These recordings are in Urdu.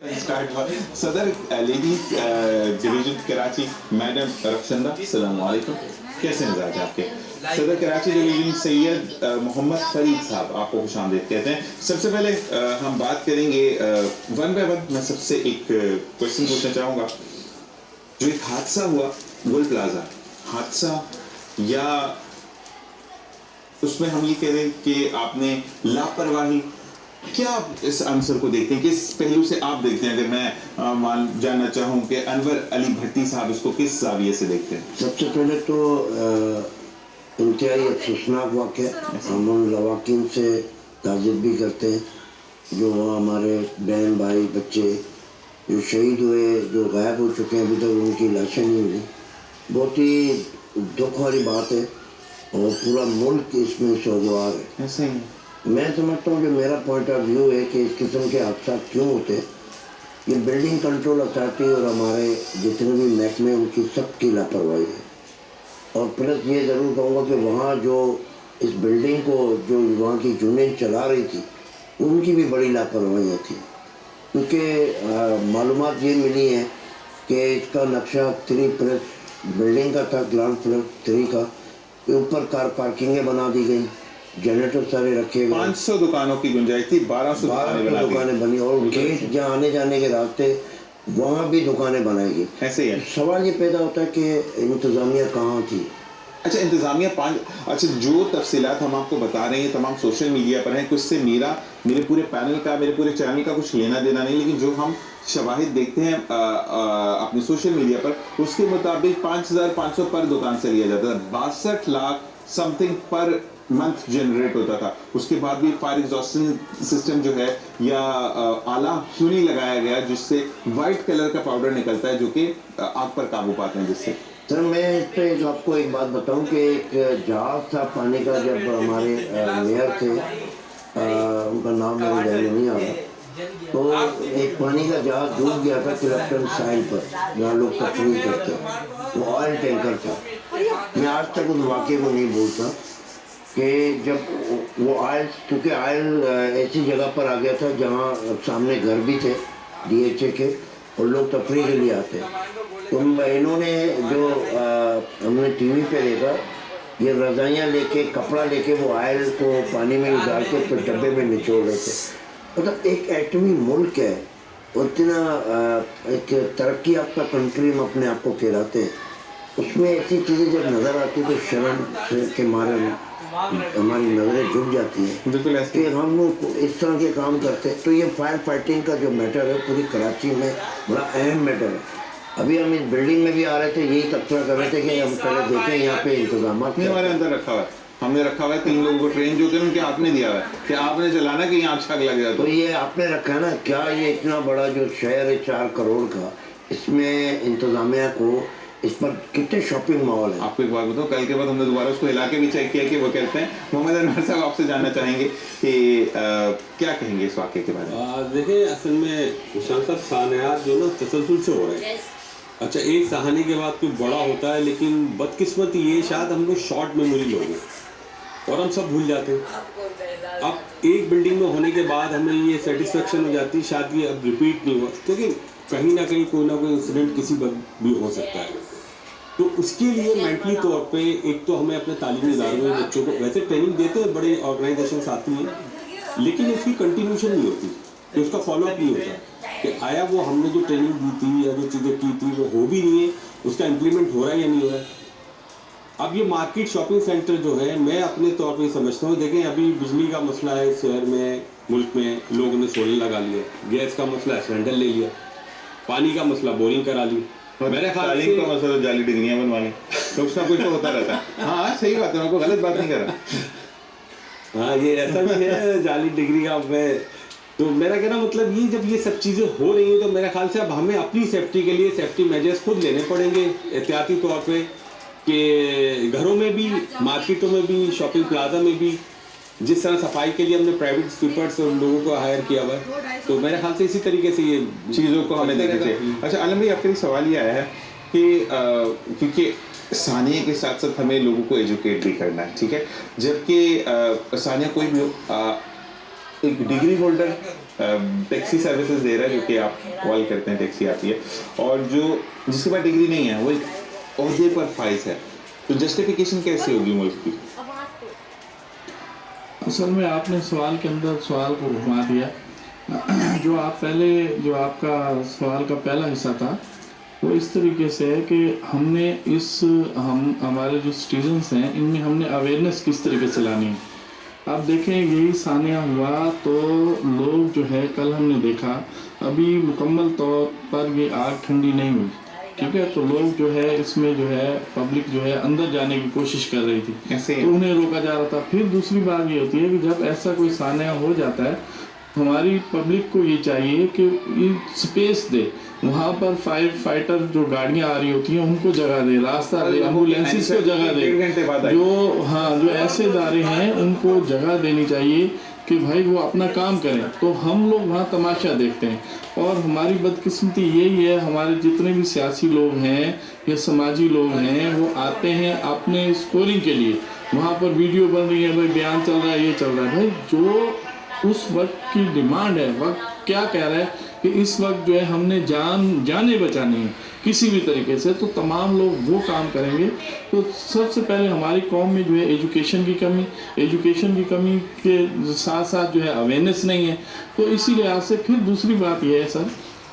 صدر ladies division Karachi madam Rakhshanda, السلام علیکم، کیسے مزاج آپ کے؟ صدر کراچی ڈویژن سید محمد فرید صاحب، آپ کو خوش آمدید کہتے ہیں۔ سب سے پہلے ہم بات کریں گے ون بائی ون، میں سب سے ایک کوشچن پوچھنا چاہوں گا۔ جو ایک حادثہ ہوا گول پلازا، حادثہ یا اس میں ہم یہ کہہ رہے ہیں کہ آپ نے لاپرواہی، کیا آپ اس عنصر کو دیکھتے ہیں، کس پہلو سے آپ دیکھتے ہیں؟ اگر میں جاننا چاہوں کہ انور علی بھٹی صاحب اس کو کس زاویے سے دیکھتے ہیں؟ سب سے پہلے تو انتہائی افسوسناک واقعہ، ہم ان لواحقین سے تعزیت بھی کرتے ہیں جو ہمارے بہن بھائی بچے جو شہید ہوئے، جو غائب ہو چکے ہیں، ابھی تک ان کی لاشیں نہیں ہوئی۔ بہت ہی دکھ والی بات ہے اور پورا ملک اس میں سوگوار ہے۔ ایسے ہی میں سمجھتا ہوں کہ میرا پوائنٹ آف ویو ہے کہ اس قسم کے حادثات کیوں ہوتے ہیں۔ یہ بلڈنگ کنٹرول اتھارٹی اور ہمارے جتنے بھی محکمے ان کی سب کی لاپرواہی ہے، اور پلس یہ ضرور کہوں گا کہ وہاں جو اس بلڈنگ کو جو وہاں کی یونین چلا رہی تھی ان کی بھی بڑی لاپرواہیاں تھیں، کیونکہ معلومات یہ ملی ہیں کہ اس کا نقشہ 3+ بلڈنگ کا تھا، گراؤنڈ فلور 3 کا، اوپر کار پارکنگیں بنا دی گئیں، جنریٹر سارے رکھے گئے، 500 دکانوں کی گنجائش تھی، 1200 دکانیں بنی، اور گیٹ جہاں آنے جانے کے راستے وہاں بھی دکانیں بنائی گئی۔ ایسے ہی ہے۔ سوال یہ پیدا ہوتا ہے کہ انتظامیہ کہاں تھی؟ اچھا، انتظامیہ اچھا، جو تفصیلات ہم آپ کو بتا رہے ہیں تمام سوشل میڈیا پر ہیں، کچھ سے میرے پورے پینل کا، میرے پورے چینل کا کچھ لینا دینا نہیں، لیکن جو ہم شواہد دیکھتے ہیں اپنے سوشل میڈیا پر، اس کے مطابق 5500 پر دکان سے لیا جاتا تھا، 62 lakh some thing per month generate ہوتا تھا۔ اس کے بعد بھی فائر ایگزاسٹنگ سسٹم جو ہے یا آلہ کیوں نہیں لگایا گیا جس سے وائٹ کلر کا پاؤڈر نکلتا ہے جو کہ آگ پر قابو پاتے ہیں جس سے؟ سر میں اس پہ آپ کو ایک بات بتاؤں کہ ایک جہاز تھا پانی کا، جب ہمارے میئر تھے، ان کا نام میرے ذہن میں نہیں آ رہا، تو ایک پانی کا جہاز ڈوب گیا تھا کلپٹن ساحل پر جہاں لوگ تفریح کرتے ہیں، وہ آئل ٹینکر تھا۔ میں آج تک اس واقعے کو نہیں بھولتا کہ جب وہ آئل، کیونکہ آئل ایسی جگہ پر آ گیا تھا جہاں سامنے گھر بھی تھے DHA کے اور لوگ تفریح کے لیے آتے ہیں، تو انہوں نے جو ہم نے ٹی وی پہ دیکھا، یہ رضائیاں لے کے، کپڑا لے کے وہ آئل کو پانی میں ڈال کے پھر ڈبے میں نچوڑ رہے تھے۔ مطلب ایک ایٹمی ملک ہے اور اتنا ایک ترقی یافتہ کنٹری ہم اپنے آپ کو کہلاتے ہیں، اس میں ایسی چیزیں جب نظر آتی تو شرم کے مارے ہماری نظریں جھک جاتی ہیں کہ ہم اس طرح کے کام کرتے ہیں۔ تو یہ فائر فائٹنگ کا جو میٹر ہے پوری کراچی میں بڑا اہم میٹر ہے۔ ابھی ہم اس بلڈنگ میں بھی آ رہے تھے، یہی تبصرہ کر رہے تھے کہ ہم پہلے دیکھیں یہاں پہ انتظامات نہیں، ہمارے اندر رکھا ہوا ہے، ہم نے رکھا ہوا ہے 3 لوگوں کو ٹرین جو کہ ان کے ہاتھ میں دیا ہوا ہے کہ آپ نے چلانا کہ یہاں چھگ لگ جائے۔ تو یہ آپ نے رکھا ہے نا، کیا یہ اتنا بڑا جو شہر ہے 4 کروڑ کا، اس میں انتظامیہ کو اس پر کتنے شاپنگ مال ہیں؟ آپ کو ایک بات بتاؤں، کل کے بعد ہم نے دوبارہ اس کو ہلا کے بھی چیک کیا کہ وہ کہتے ہیں۔ محمد انور صاحب، آپ سے جاننا چاہیں گے کہ کیا کہیں گے اس واقعے کے بارے میں؟ دیکھیں، اصل میں شان صاحب سانحات جو نا تسلسل سے ہو رہے ہیں۔ اچھا، ایک سہانی کے بعد کوئی بڑا ہوتا ہے، لیکن بدقسمتی یہ شاید ہم لوگ شارٹ میموری لوگ ہیں اور ہم سب بھول جاتے ہیں۔ اب ایک بلڈنگ میں ہونے کے بعد ہمیں یہ سیٹسفیکشن ہو جاتی ہے شاید یہ اب ریپیٹ نہیں ہوا، کیونکہ کہیں نہ کہیں کوئی نہ کوئی انسیڈنٹ کسی وقت بھی ہو سکتا ہے۔ تو اس کے لیے مینٹلی طور پہ ایک تو ہمیں اپنے تعلیمی اداروں میں بچوں کو ویسے ٹریننگ دیتے ہیں، بڑے آرگنائزیشنس آتی ہیں، لیکن اس کی کنٹینیوشن نہیں ہوتی، کہ اس کا فالو اپ نہیں ہوتا کہ آیا وہ ہم نے جو ٹریننگ دی تھی یا جو چیزیں کی تھی وہ ہو بھی نہیں ہے، اس کا امپلیمنٹ ہو رہا ہے یا نہیں ہو رہا ہے۔ اب یہ مارکیٹ شاپنگ سینٹر جو ہے، میں اپنے طور پہ سمجھتا ہوں، دیکھیں ابھی بجلی کا مسئلہ ہے شہر میں، ملک میں، لوگوں نے سولر لگا لیا، گیس کا مسئلہ ہے سلنڈر لے لیا، پانی کا مسئلہ بورنگ کرا لی، میرے خیال تعلیم کا مسئلہ جعلی ڈگریاں بنوانی، تو اس کا کچھ تو ہوتا رہتا ہے۔ ہاں صحیح بات ہے، میں کوئی غلط بات نہیں کر رہا۔ ہاں، یہ ایسا بھی ہے جعلی ڈگری کا۔ میں تو میرا کہنا مطلب یہ، جب یہ سب چیزیں ہو رہی ہیں تو میرے خیال سے اب ہمیں اپنی سیفٹی کے لیے سیفٹی میجرز خود لینے پڑیں گے احتیاطی طور پہ، کہ گھروں میں بھی، مارکیٹوں میں بھی، شاپنگ پلازا میں بھی، جس طرح صفائی کے لیے ہم نے پرائیویٹ سویپرس اور لوگوں کو ہائر کیا ہوا ہے، تو میرے خیال سے اسی طریقے سے یہ چیزوں کو ہمیں دیکھنا چاہیے۔ اچھا عالم بھائی، آپ کا ایک سوال یہ آیا ہے کہ کیونکہ ثانیہ کے ساتھ ساتھ ہمیں لوگوں کو ایجوکیٹ بھی کرنا ہے، ٹھیک ہے، جبکہ ثانیہ کوئی بھی ہو، ایک ڈگری ہولڈر ٹیکسی سروسز دے رہا ہے جو کہ آپ کال کرتے ہیں ٹیکسی آتی ہے, اور جو جس کے پاس ڈگری نہیں ہے وہ ایک عہدے پر فائز ہے, تو جسٹیفیکیشن کیسے ہوگی ملک کی؟ اصل میں آپ نے سوال کے اندر سوال کو گھما دیا. جو آپ کا سوال کا پہلا حصہ تھا وہ اس طریقے سے ہے کہ ہمارے جو سٹیزنس ہیں ان میں ہم نے اویئرنیس کس طریقے سے لانی ہے. آپ دیکھیں یہی سانحہ ہوا تو لوگ جو ہے کل ہم نے دیکھا ابھی مکمل طور پر یہ آگ ٹھنڈی نہیں ہوئی, ٹھیک ہے, تو لوگ جو ہے اس میں جو ہے پبلک جو ہے اندر جانے کی کوشش کر رہی تھی تو انہیں روکا جا رہا تھا. پھر دوسری بات یہ ہوتی ہے کہ جب ایسا کوئی سانحہ ہو جاتا ہے ہماری پبلک کو یہ چاہیے کہ سپیس دے, وہاں پر فائر فائٹر جو گاڑیاں آ رہی ہوتی ہیں ان کو جگہ دے, راستہ دے, ایمبولینسز کو جگہ دے, جو ایسے ادارے ہیں ان کو جگہ دینی چاہیے کہ بھائی وہ اپنا کام کریں. تو ہم لوگ وہاں تماشا دیکھتے ہیں, اور ہماری بدقسمتی یہی ہے ہمارے جتنے بھی سیاسی لوگ ہیں یا سماجی لوگ ہیں وہ آتے ہیں اپنے اسکورنگ کے لیے, وہاں پر ویڈیو بن رہی ہے, بھائی بیان چل رہا ہے, یہ چل رہا ہے. بھائی جو اس وقت کی ڈیمانڈ ہے, وقت کیا کہہ رہا ہے کہ اس وقت جو ہے ہم نے جانیں بچانی ہے کسی بھی طریقے سے, تو تمام لوگ وہ کام کریں گے. تو سب سے پہلے ہماری قوم میں جو ہے ایجوکیشن کی کمی کے ساتھ ساتھ جو ہے اویئرنیس نہیں ہے. تو اسی لحاظ سے پھر دوسری بات یہ ہے سر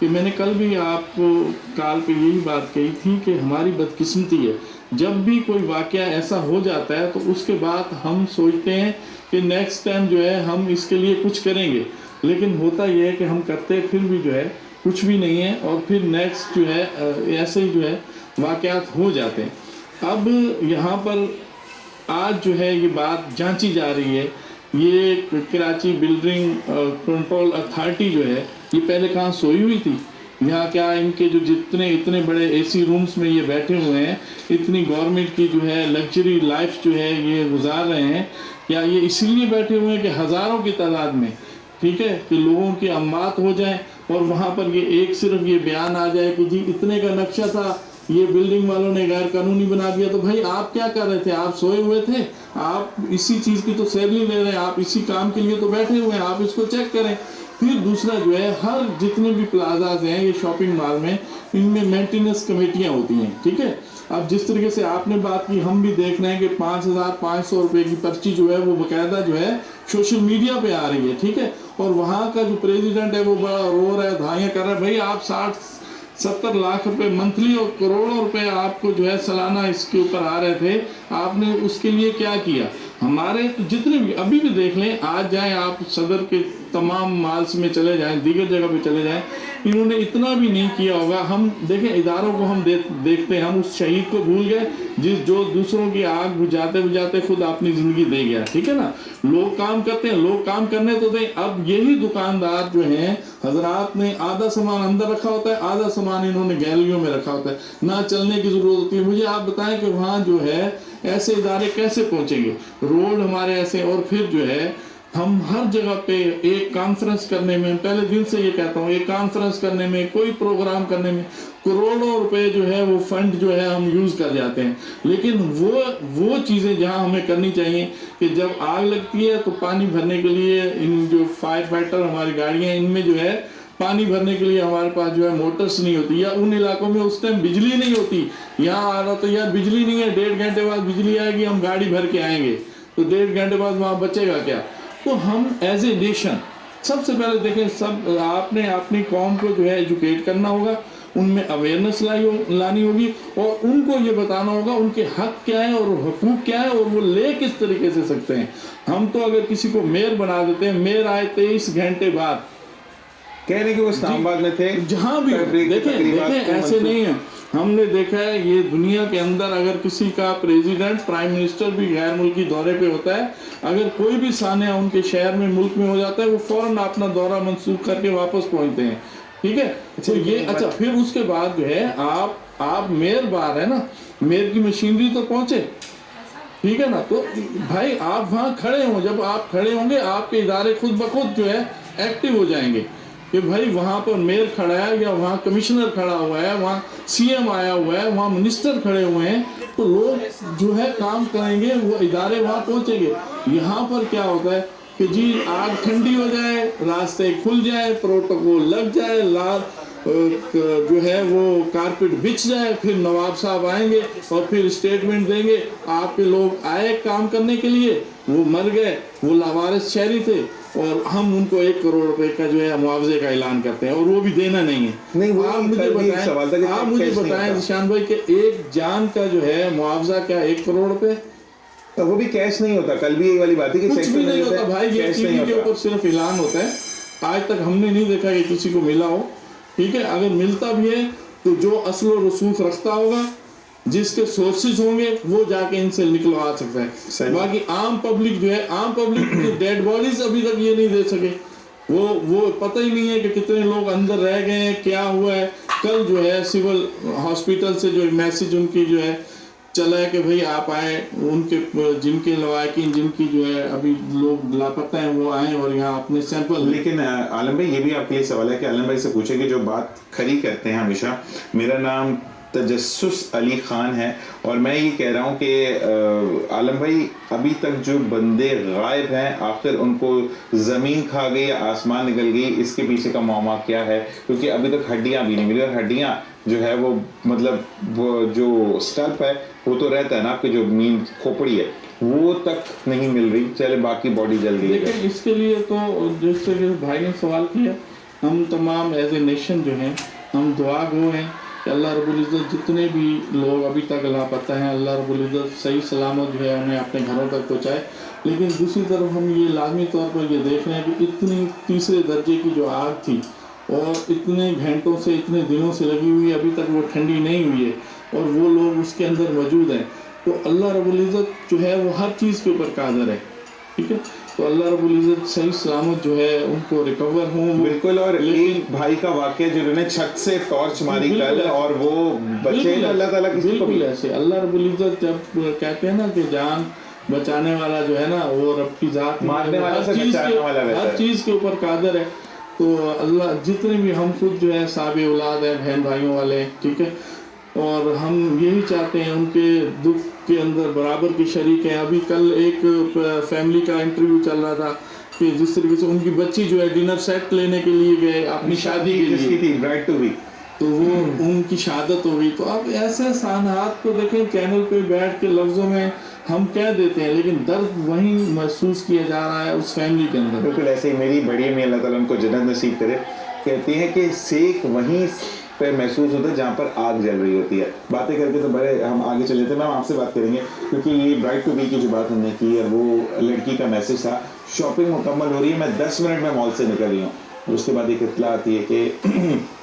کہ میں نے کل بھی آپ کو کال پہ یہی بات کہی تھی کہ ہماری بدقسمتی ہے جب بھی کوئی واقعہ ایسا ہو جاتا ہے تو اس کے بعد ہم سوچتے ہیں کہ نیکسٹ ٹائم جو ہے ہم اس کے لیے کچھ کریں گے, لیکن ہوتا یہ ہے کہ ہم کرتے پھر بھی جو ہے کچھ بھی نہیں ہے, اور پھر نیکسٹ جو ہے ایسے ہی جو ہے واقعات ہو جاتے ہیں. اب یہاں پر آج جو ہے یہ بات جانچی جا رہی ہے, یہ کراچی بلڈنگ کنٹرول اتھارٹی جو ہے یہ پہلے کہاں سوئی ہوئی تھی؟ یہاں کیا ان کے جو اتنے بڑے اے سی رومز میں یہ بیٹھے ہوئے ہیں, اتنی گورنمنٹ کی جو ہے لگژری لائف جو ہے یہ گزار رہے ہیں, یا یہ اس لیے بیٹھے ہوئے ہیں کہ ہزاروں کی تعداد میں, ٹھیک ہے, کہ لوگوں کی اموات ہو جائیں اور وہاں پر یہ صرف یہ بیان آ جائے کہ جی اتنے کا نقشہ تھا, یہ بلڈنگ والوں نے غیر قانونی بنا دیا. تو بھائی آپ کیا کر رہے تھے؟ آپ سوئے ہوئے تھے, آپ اسی چیز کی تو سیلری لے رہے ہیں, آپ اسی کام کے لیے تو بیٹھے ہوئے ہیں, آپ اس کو چیک کریں. پھر دوسرا جو ہے ہر جتنے بھی پلازاز ہیں یہ شاپنگ مال میں ان میں مینٹیننس کمیٹیاں ہوتی ہیں, ٹھیک ہے. اب جس طریقے سے آپ نے بات کی ہم بھی دیکھ رہے ہیں کہ 5,500 روپے کی پرچی جو ہے وہ باقاعدہ جو ہے سوشل میڈیا پہ آ رہی ہے, ٹھیک ہے, اور وہاں کا جو پریزیڈنٹ ہے وہ بڑا رو رہا ہے, دھائیاں کر رہا ہے. بھائی آپ 60-70 لاکھ روپے منتھلی اور کروڑوں روپے آپ کو جو ہے سالانہ اس کے اوپر آ رہے تھے, آپ نے اس کے لیے کیا کیا؟ ہمارے جتنے بھی ابھی بھی دیکھ لیں, آج جائیں آپ صدر کے تمام مالس میں چلے جائیں, دیگر جگہ پہ چلے جائیں, انہوں نے اتنا بھی نہیں کیا ہوگا. ہم دیکھیں اداروں کو ہم دیکھتے ہیں, ہم اس شہید کو بھول گئے جو دوسروں کی آگ بجھاتے خود اپنی زندگی دے گیا, ٹھیک ہے نا. لوگ کام کرتے ہیں, لوگ کام کرنے تو دیں. اب یہی دکاندار جو ہیں حضرات نے آدھا سامان اندر رکھا ہوتا ہے, آدھا سامان انہوں نے گیلریوں میں رکھا ہوتا ہے, نہ چلنے کی ضرورت ہوتی ہے. مجھے آپ بتائیں کہ وہاں جو ہے ایسے ادارے کیسے پہنچیں گے؟ روڈ ہمارے ایسے, اور پھر جو ہے ہم ہر جگہ پہ ایک کانفرنس کرنے میں, پہلے دن سے یہ کہتا ہوں, ایک کانفرنس کرنے میں, کوئی پروگرام کرنے میں کروڑوں روپے جو ہے وہ فنڈ جو ہے ہم یوز کر جاتے ہیں. لیکن وہ چیزیں جہاں ہمیں کرنی چاہیے کہ جب آگ لگتی ہے تو پانی بھرنے کے لیے ان جو فائر فائٹر ہماری گاڑیاں ان میں جو ہے پانی بھرنے کے لیے ہمارے پاس جو ہے موٹرز نہیں ہوتی, یا ان علاقوں میں اس ٹائم بجلی نہیں ہوتی. یہاں آ رہا تو یار بجلی نہیں ہے, 1.5 گھنٹے بعد بجلی آئے گی, ہم گاڑی بھر کے آئیں گے, تو 1.5 گھنٹے بعد وہاں بچے گا کیا؟ تو ہم ایز اے نیشن سب سے پہلے دیکھیں, سب آپ نے اپنی قوم کو جو ہے ایجوکیٹ کرنا ہوگا, ان میں اویئرنیس لانی ہوگی, اور ان کو یہ بتانا ہوگا ان کے حق کیا ہیں اور حقوق کیا ہیں اور وہ لے کس طریقے سے سکتے ہیں. ہم تو اگر کسی کو میئر بنا دیتے ہیں, میئر آئے 23 گھنٹے بعد, کہہ رہے کہ وہ اسلام آباد میں تھے, جہاں بھی دیکھیں ایسے نہیں ہے. ہم نے دیکھا ہے یہ دنیا کے اندر اگر کسی کا پریزیڈنٹ پرائم منسٹر بھی غیر ملکی دورے پہ ہوتا ہے, اگر کوئی بھی سانحہ ان کے شہر میں ملک میں ہو جاتا ہے, وہ فوراً اپنا دورہ منسوخ کر کے واپس پہنچتے ہیں, ٹھیک ہے. تو یہ اچھا, پھر اس کے بعد جو ہے آپ میئر باہر ہے نا, میئر کی مشینری تو پہنچے, ٹھیک ہے نا. تو بھائی آپ وہاں کھڑے ہوں, جب آپ کھڑے ہوں گے آپ کے ادارے خود بخود جو ہے ایکٹیو ہو جائیں گے کہ بھائی وہاں پر میئر کھڑا ہے, یا وہاں کمشنر کھڑا ہوا ہے, وہاں سی ایم آیا ہوا ہے, وہاں منسٹر کھڑے ہوئے ہیں, تو لوگ جو ہے کام کریں گے, وہ ادارے وہاں پہنچیں گے. یہاں پر کیا ہوتا ہے, کہ جی آگ ٹھنڈی ہو جائے، راستے کھل جائے، پروٹوکول لگ جائے، جو ہے وہ کارپیٹ بچھ جائے، پھر نواب صاحب آئیں گے اور پھر اسٹیٹمنٹ دیں گے آپ کے لوگ آئے کام کرنے کے لیے، وہ مر گئے، وہ لاوارث شہری تھے، اور ہم ان کو 1 کروڑ روپے کا جو ہے معاوضے کا اعلان کرتے ہیں، اور وہ بھی دینا نہیں ہے۔ نہیں، وہ آپ مجھے کیش نہیں بتائیں ہوتا۔ ذیشان بھائی کہ ایک جان کا جو ہے معاوضہ کیا 1 کروڑ روپے؟ وہ بھی کیش نہیں ہوتا، کل بھی یہ والی بات ہے کہ کچھ بھی نہیں ہوتا بھائی، یہ کیش ٹی نہیں وی کے ہوتا۔ اوپر صرف اعلان ہوتا ہے، آج تک ہم نے نہیں دیکھا کہ کسی کو ملا ہو، ٹھیک ہے؟ اگر ملتا بھی ہے تو جو اصل و رسوخ رکھتا ہوگا، جس کے سورسز ہوں گے، وہ جا کے ان سے نکلوا سکتا ہے۔ باقی عام پبلک جو ہے، عام پبلک کی ڈیڈ باڈیز ابھی تک یہ نہیں دے سکے، وہ پتہ ہی نہیں ہے کہ کتنے لوگ اندر رہ گئے ہیں، کیا ہوا ہے۔ کل جو ہے سول ہاسپٹل سے جو میسج ان کی جو ہے چلا ہے کہ بھئی آپ آئیں، ان کے جن کے لواحقین جن کی جو ہے ابھی لوگ لاپتہ ہیں وہ آئیں اور یہاں اپنے سیمپل۔ لیکن عالم بھائی، یہ بھی آپ کے لیے سوال ہے کہ عالم بھائی سے پوچھیں کہ جو بات کھری کرتے ہیں ہمیشہ، میرا نام تجسس علی خان ہے، اور میں یہ کہہ رہا ہوں کہ عالم بھائی ابھی تک جو بندے غائب ہیں، آخر ان کو زمین کھا گئی یا آسمان نکل گئی، اس کے پیچھے کا معمہ کیا ہے؟ کیونکہ ابھی تک ہڈیاں بھی نہیں ملی، اور ہڈیاں جو ہے وہ مطلب وہ جو اسٹلپ ہے وہ تو رہتا ہے نا آپ کی جو مین کھوپڑی ہے، وہ تک نہیں مل رہی، چلے باقی باڈی جل گئی ہے۔ لیکن اس کے لیے تو جس سے کہ بھائی نے سوال کیا، ہم تمام ایز اے نیشن جو ہیں، ہم دعا گو ہیں کہ اللہ رب العزت جتنے بھی لوگ ابھی تک لاپتہ ہیں، اللہ رب العزت صحیح سلامت جو ہے انہیں اپنے گھروں تک پہنچائے۔ لیکن دوسری طرف ہم یہ لازمی طور پر یہ دیکھ رہے ہیں کہ اتنی تیسرے درجے کی جو آگ تھی، اور اتنے گھنٹوں سے اتنے دنوں سے لگی ہوئی ہے، ابھی تک وہ ٹھنڈی نہیں ہوئی ہے، اور وہ لوگ اس کے اندر موجود ہیں، تو اللہ رب العزت جو ہے وہ ہر چیز کے اوپر قادر ہے، ٹھیک ہے؟ تو اللہ رب العزت صحیح سلامت جو ہے ان کو ریکور ہوں۔ بالکل، اور ایک بھائی کا واقعہ جنہوں نے چھت سے ٹارچ ماری کل اور وہ بچے، اللہ تعالیٰ کسی کو بھی بالکل ایسے اللہ رب العزت جب کہتے ہیں نا کہ جان بچانے والا جو ہے نا وہ رب کی ذات، مارنے والا سے بچانے والا رہتا ہے، ہر چیز کے اوپر قادر ہے۔ تو اللہ جتنے بھی ہم خود جو ہے صاحب اولاد ہیں، بہن بھائیوں والے، ٹھیک ہے، اور ہم یہی چاہتے ہیں ان کے دکھ کے اندر برابر کی شریک ہیں۔ ابھی کل ایک فیملی کا انٹرویو چل رہا تھا کہ جس طریقے سے ان کی بچی جو ہے ڈنر سیٹ لینے کے لیے گئے اپنی شادی کے جس کی لیے، تھی برائڈ ٹو بی، تو وہ ان کی شہادت ہو گئی۔ تو اب ایسے سانحات کو دیکھیں، چینل پہ بیٹھ کے لفظوں میں ہم کہہ دیتے ہیں، لیکن درد وہیں محسوس کیا جا رہا ہے اس فیملی کے اندر۔ بالکل ایسے ہی میری بڑی امی اللہ تعالیٰ ان کو جنت نصیب کرے، کہتی ہیں کہ سیک وہیں پہ محسوس ہوتا ہے جہاں پر آگ جل رہی ہوتی ہے۔ باتیں کر کے تو بڑے ہم آگے چلے تھے، میں آپ سے بات کریں گے کیونکہ یہ برائڈ ٹو بی کی جو بات ہم نے کی ہے وہ لڑکی کا میسج تھا۔ شاپنگ مکمل ہو رہی ہے، میں 10 منٹ میں مال سے نکل رہی ہوں، اس کے بعد ایک اطلاع آتی ہے کہ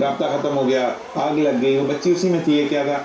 رابطہ ختم ہو گیا، آگ لگ گئی، وہ بچی اسی میں تھی، یہ کیا تھا